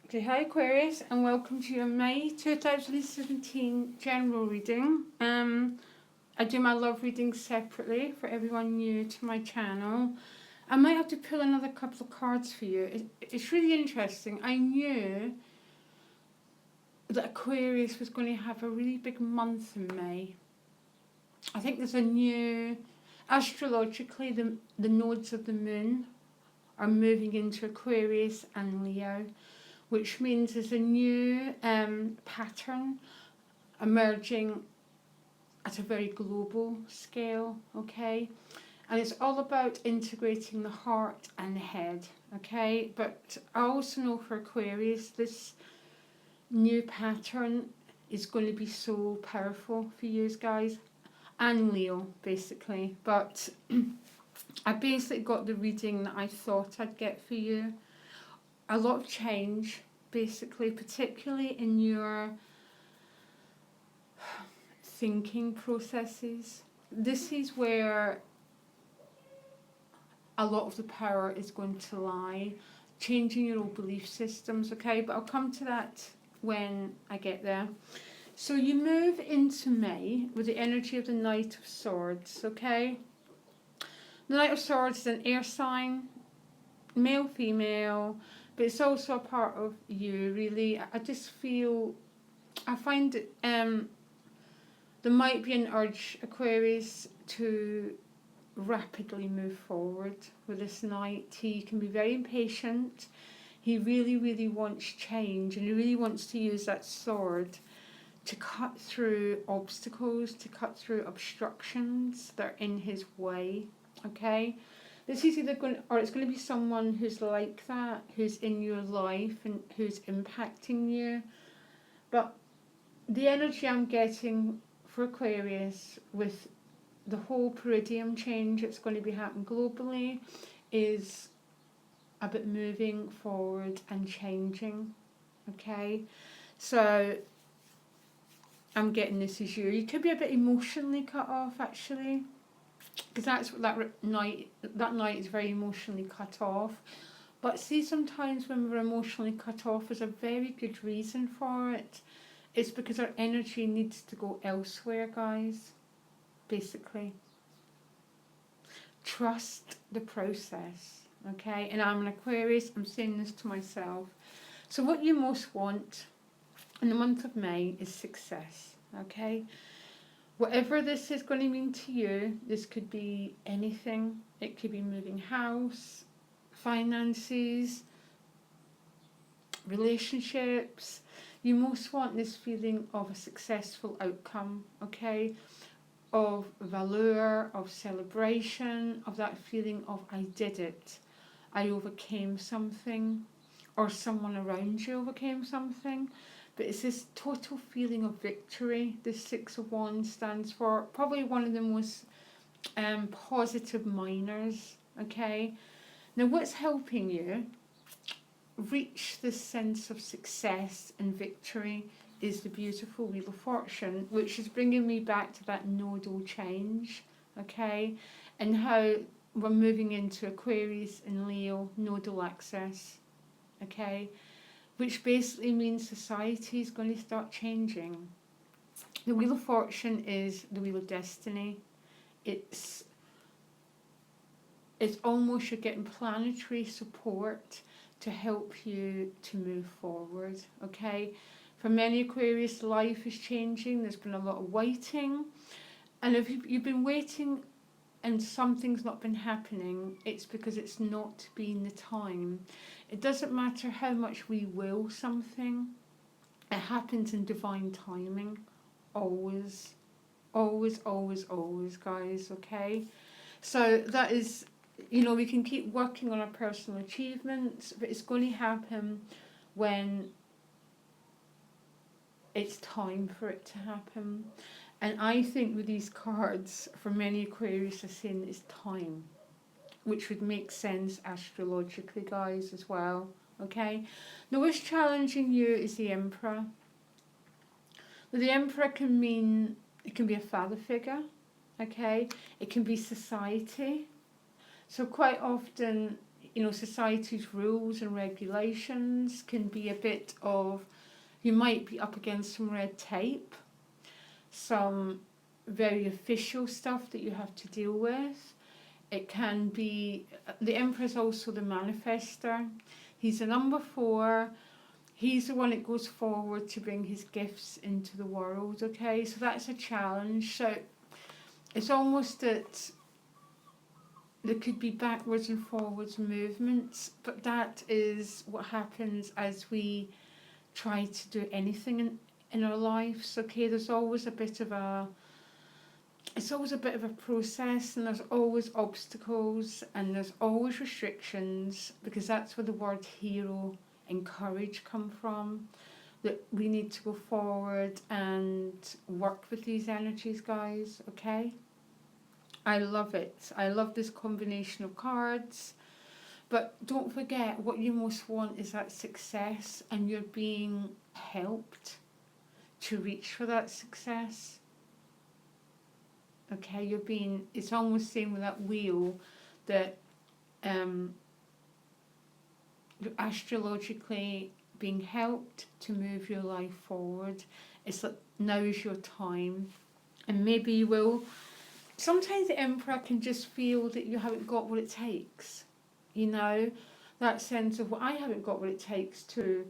Okay, hi Aquarius, and welcome to your May 2017 general reading. I do my love readings separately for everyone new to my channel. I might have to pull another couple of cards for you. It's really interesting. I knew that Aquarius was going to have a really big month in May. I think there's a new, astrologically, the nodes of the moon are moving into Aquarius and Leo, which means there's a new pattern emerging at a very global scale, okay? And it's all about integrating the heart and the head, okay? But I also know for Aquarius, this new pattern is going to be so powerful for you guys, and Leo, basically. But I basically got the reading that I thought I'd get for you. A lot of change, basically, particularly in your thinking processes. This is where a lot of the power is going to lie, changing your own belief systems, okay? But I'll come to that when I get there. So you move into May with the energy of the Knight of Swords, okay? The Knight of Swords is an air sign, male, female, but it's also a part of you, really. I just feel, I find that there might be an urge, Aquarius, to rapidly move forward with this Knight. He can be very impatient. He really, really wants change, and he really wants to use that sword to cut through obstacles, to cut through obstructions that are in his way, okay? This is either going, or it's going to be someone who's like that, who's in your life and who's impacting you. But the energy I'm getting for Aquarius with the whole peridium change that's going to be happening globally is about moving forward and changing, okay? So I'm getting this as you. You could be a bit emotionally cut off, actually, because that's what that night is very emotionally cut off. But see, sometimes when we're emotionally cut off, there's a very good reason for it. It's because our energy needs to go elsewhere, guys, basically. Trust the process, okay? And I'm an Aquarius, I'm saying this to myself. So what you most want in the month of May is success, okay? Whatever this is going to mean to you, this could be anything. It could be moving house, finances, relationships. You most want this feeling of a successful outcome, okay? Of valor, of celebration, of that feeling of I did it. I overcame something, or someone around you overcame something. But it's this total feeling of victory. This Six of Wands stands for probably one of the most positive minors, okay? Now what's helping you reach this sense of success and victory is the beautiful Wheel of Fortune, which is bringing me back to that nodal change, okay? And how we're moving into Aquarius and Leo nodal axis, okay? Which basically means society is going to start changing. The Wheel of Fortune is the Wheel of Destiny. It's almost you're getting planetary support to help you to move forward, okay? For many Aquarius, life is changing. There's been a lot of waiting. And if you've been waiting and something's not been happening, it's because it's not been the time. It doesn't matter how much we will something. It happens in divine timing. Always. Always, always, always, guys, okay? So that is, you know, we can keep working on our personal achievements, but it's going to happen when it's time for it to happen. And I think with these cards, for many Aquarius, are saying it's time, which would make sense astrologically, guys, as well, okay? Now, what's challenging you is the Emperor. Now, the Emperor can mean, it can be a father figure, okay? It can be society. So quite often, society's rules and regulations can be a bit of, you might be up against some red tape, some very official stuff that you have to deal with. It can be, the Emperor's also the manifester. He's a number 4. He's the one that goes forward to bring his gifts into the world, okay? So that's a challenge. So it's almost that there could be backwards and forwards movements, but that is what happens as we try to do anything in our lives, okay? There's always a bit of it's always a bit of a process, and there's always obstacles and there's always restrictions, because that's where the word hero and courage come from, that we need to go forward and work with these energies, guys, okay? I love it. I love this combination of cards. But don't forget, what you most want is that success, and you're being helped to reach for that success. Okay, it's almost same with that wheel, that you're astrologically being helped to move your life forward. It's like, now is your time. And maybe you will. Sometimes the Emperor can just feel that you haven't got what it takes. That sense of, well, I haven't got what it takes to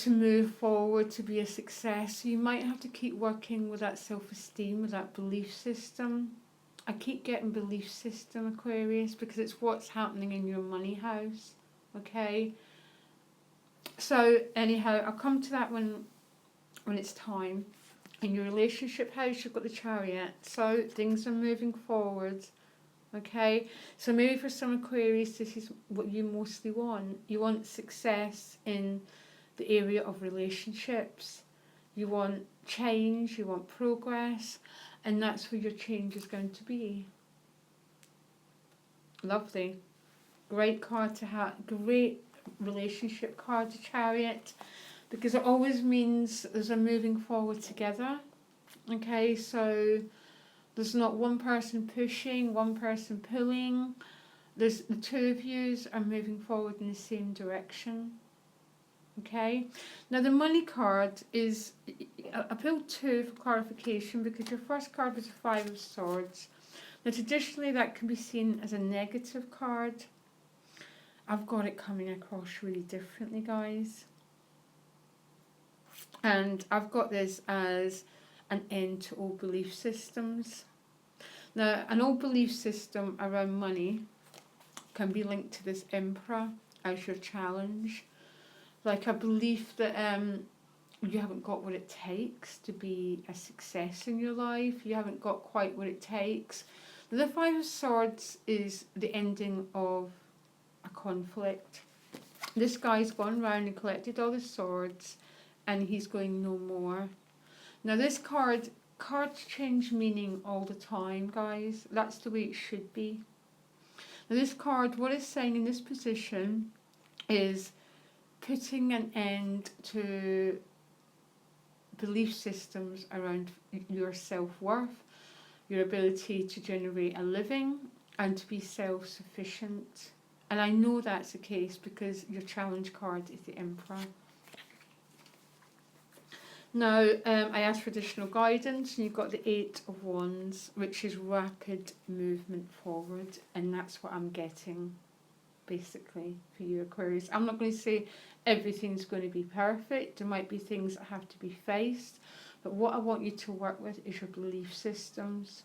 move forward, to be a success. So you might have to keep working with that self-esteem, with that belief system. I keep getting belief system, Aquarius, because it's what's happening in your money house, okay? So anyhow, I'll come to that when it's time. In your relationship house, you've got the Chariot, so things are moving forward, okay? So maybe for some Aquarius, this is what you mostly want. You want success in the area of relationships. You want change, you want progress, and that's where your change is going to be. Lovely. Great card to have, great relationship card, the Chariot, because it always means there's a moving forward together. Okay, so there's not one person pushing, one person pulling. There's the two of yous are moving forward in the same direction. Okay, now the money card is, I pulled 2 for clarification, because your first card was a 5 of Swords. Now traditionally that can be seen as a negative card. I've got it coming across really differently, guys. And I've got this as an end to all belief systems. Now, an old belief system around money can be linked to this Emperor as your challenge. Like a belief that you haven't got what it takes to be a success in your life. You haven't got quite what it takes. The 5 of Swords is the ending of a conflict. This guy's gone round and collected all the swords, and he's going no more. Now this cards change meaning all the time, guys. That's the way it should be. Now this card, what it's saying in this position is putting an end to belief systems around your self-worth, your ability to generate a living, and to be self-sufficient. And I know that's the case because your challenge card is the Emperor. Now, I asked for additional guidance, and you've got the 8 of Wands, which is rapid movement forward, and that's what I'm getting, basically, for you, Aquarius. I'm not going to say everything's going to be perfect. There might be things that have to be faced, but what I want you to work with is your belief systems.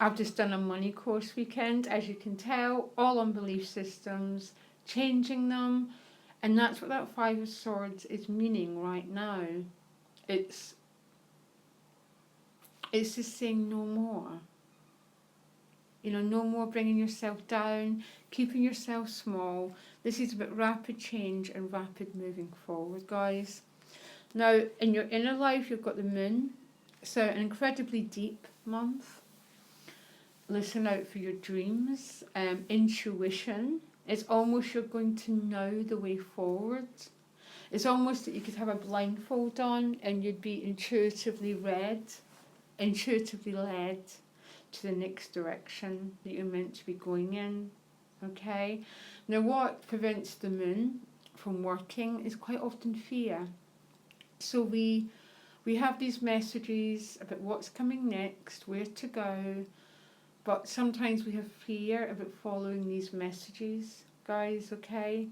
I've just done a money course weekend, as you can tell, all on belief systems, changing them, and that's what that 5 of Swords is meaning right now. It's just saying no more. No more bringing yourself down, keeping yourself small. This is about rapid change and rapid moving forward, guys. Now, in your inner life, you've got the Moon, so an incredibly deep month. Listen out for your dreams, intuition. It's almost you're going to know the way forward. It's almost that you could have a blindfold on and you'd be intuitively led. to the next direction that you're meant to be going in. Okay? Now, what prevents the moon from working is quite often fear. So we have these messages about what's coming next, where to go, but sometimes we have fear about following these messages, guys, okay?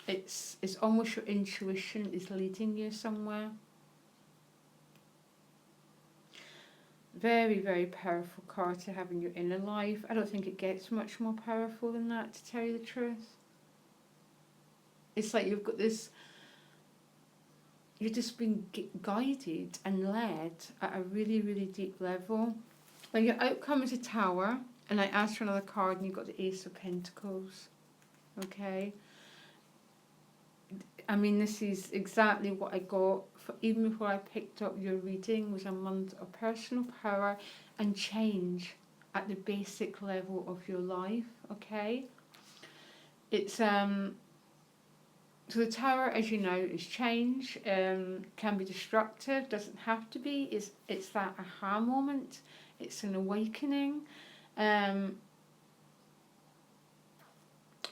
It's almost your intuition is leading you somewhere. Very, very powerful card to have in your inner life. I don't think it gets much more powerful than that, to tell you the truth. It's like you've got this, you're just being guided and led at a really, really deep level. Now your outcome is a Tower, and I asked for another card and you got the Ace of Pentacles. Okay? I mean, this is exactly what I got even before I picked up your reading. Was a month of personal power and change at the basic level of your life. Okay? It's so the Tower, as you know, is change. Can be destructive, doesn't have to be. It's that aha moment. It's an awakening.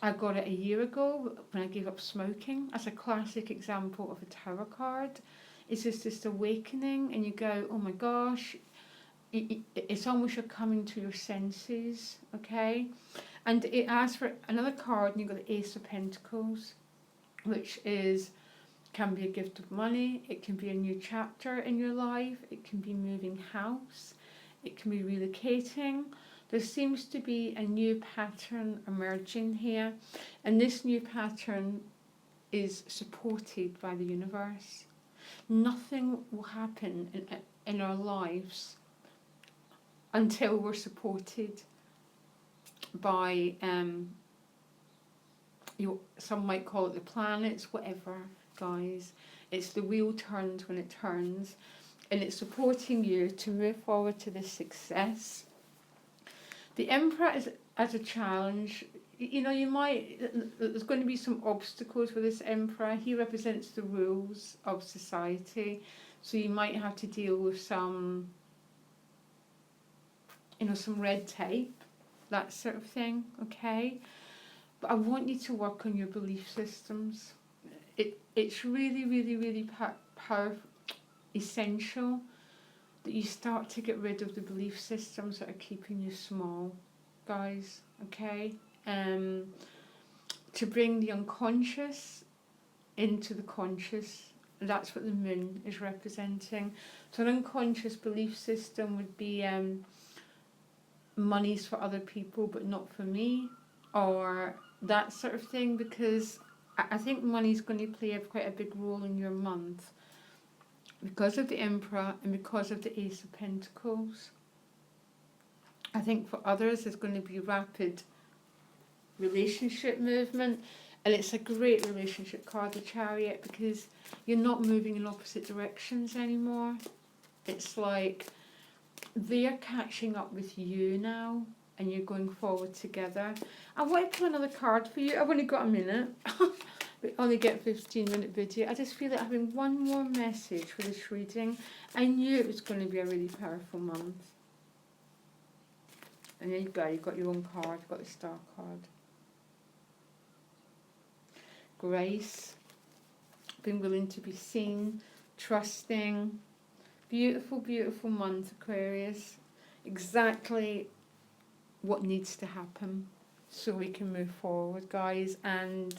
I got it a year ago when I gave up smoking. As a classic example of a Tower card. It's just this awakening, and you go, oh my gosh, it's almost you're coming to your senses, okay? And it asks for another card, and you've got the Ace of Pentacles, which can be a gift of money, it can be a new chapter in your life, it can be moving house, it can be relocating. There seems to be a new pattern emerging here, and this new pattern is supported by the universe. Nothing will happen in our lives until we're supported by, some might call it the planets, whatever, guys. It's the wheel turns when it turns, and it's supporting you to move forward to this success. The Emperor is as a challenge. You know, there's going to be some obstacles with this Emperor. He represents the rules of society, so you might have to deal with some red tape, that sort of thing, okay? But I want you to work on your belief systems. It's really, really, really powerful, essential that you start to get rid of the belief systems that are keeping you small, guys, okay? To bring the unconscious into the conscious. That's what the moon is representing. So an unconscious belief system would be money's for other people but not for me, or that sort of thing, because I think money's going to play quite a big role in your month because of the Emperor and because of the Ace of Pentacles. I think for others there's going to be rapid relationship movement, and it's a great relationship card, the Chariot, because you're not moving in opposite directions anymore. It's like they're catching up with you now and you're going forward together. I want to pull another card for you. I've only got a minute. We only get a 15-minute video. I just feel like having one more message for this reading. I knew it was going to be a really powerful month. And there you go, you've got your own card, you've got the Star card. Grace, being willing to be seen, trusting. Beautiful, beautiful month, Aquarius. Exactly what needs to happen so we can move forward, guys. And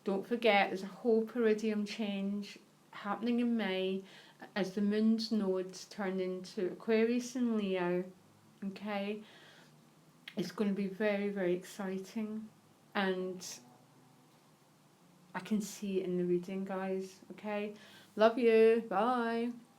don't forget, there's a whole peridium change happening in May as the moon's nodes turn into Aquarius and Leo. Okay? It's going to be very, very exciting. And I can see it in the reading, guys. Okay? Love you. Bye.